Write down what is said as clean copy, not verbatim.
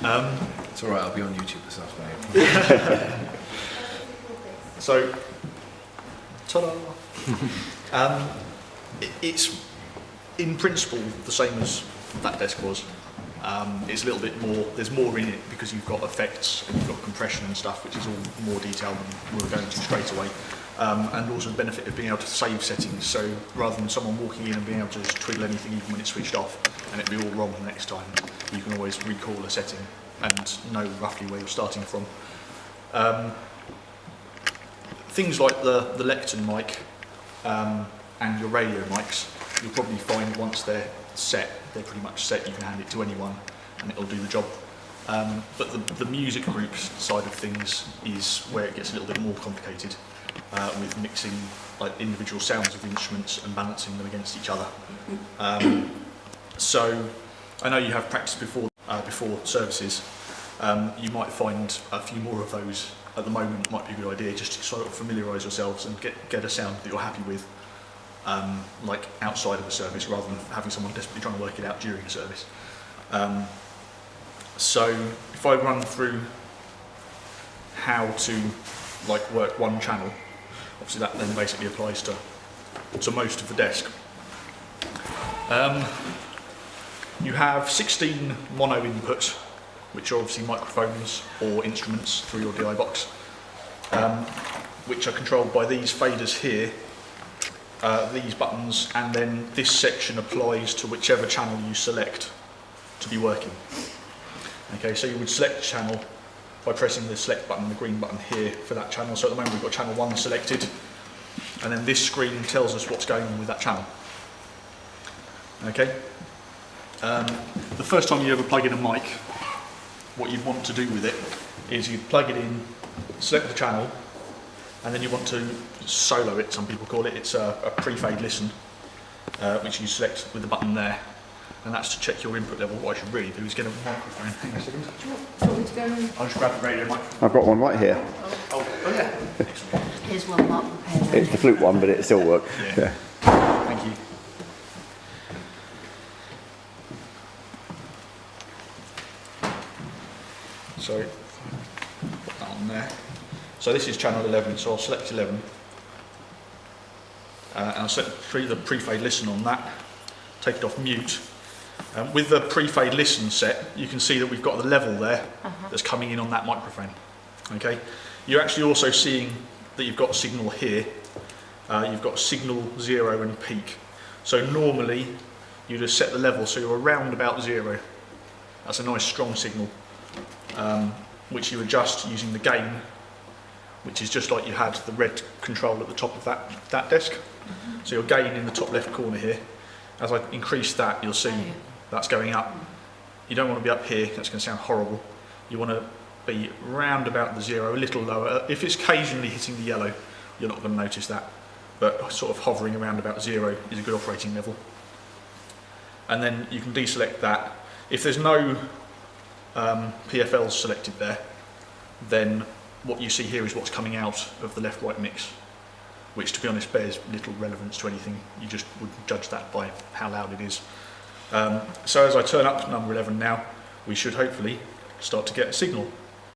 It's alright, I'll be on YouTube this afternoon. So, ta-da! It's in principle the same as that desk was. It's a little bit more, there's more in it because you've got effects and you've got compression and stuff, which is all more detailed than we're going to straight away. And also the benefit of being able to save settings, so rather than someone walking in and being able to just twiddle anything even when it's switched off and it'd be all wrong the next time, you can always recall a setting and know roughly where you're starting from. Things like the Linton mic and your radio mics, you'll probably find once they're set, they're pretty much set, you can hand it to anyone and it'll do the job. But the music groups side of things is where it gets a little bit more complicated, with mixing like individual sounds of the instruments and balancing them against each other. So I know you have practiced before services. You might find a few more of those at the moment. Might be a good idea just to sort of familiarise yourselves and get a sound that you're happy with, like outside of a service, rather than having someone desperately trying to work it out during a service. So if I run through how to like work one channel, obviously that then basically applies to most of the desk. You have 16 mono inputs, which are obviously microphones or instruments through your DI box, which are controlled by these faders here, these buttons, and then this section applies to whichever channel you select to be working. Okay, so you would select the channel by pressing the select button, the green button here for that channel. So at the moment we've got channel 1 selected, and then this screen tells us what's going on with that channel. Okay. The first time you ever plug in a mic, what you'd want to do with it is you'd plug it in, select the channel, and then you want to solo it, some people call it. It's a pre-fade listen, which you select with the button there, and that's to check your input level. What I should really do is get a microphone. Hang on a second. Do you want me to go and... I'll just grab the radio microphone. I've got one right here. Oh yeah. Excellent. Here's one mark prepared. It's the flute one, but it still works. Yeah. Thank you. So, put that on there. So this is channel 11, so I'll select 11. And I'll set the pre-fade listen on that, take it off mute. With the pre-fade listen set, you can see that we've got the level there that's coming in on that microphone. Okay, you're actually also seeing that you've got signal here. You've got signal 0 and peak. So normally you just set the level so you're around about 0. That's a nice strong signal, which you adjust using the gain, which is just like you had the red control at the top of that desk. So your gain in the top left corner here, as I increase that, you'll see that's going up. You don't want to be up here, that's going to sound horrible. You want to be round about the 0, a little lower. If it's occasionally hitting the yellow, you're not going to notice that, but sort of hovering around about 0 is a good operating level. And then you can deselect that. If there's no PFLs selected there, then what you see here is what's coming out of the left-right mix, which to be honest bears little relevance to anything. You just would judge that by how loud it is. So as I turn up number 11 now, we should hopefully start to get a signal.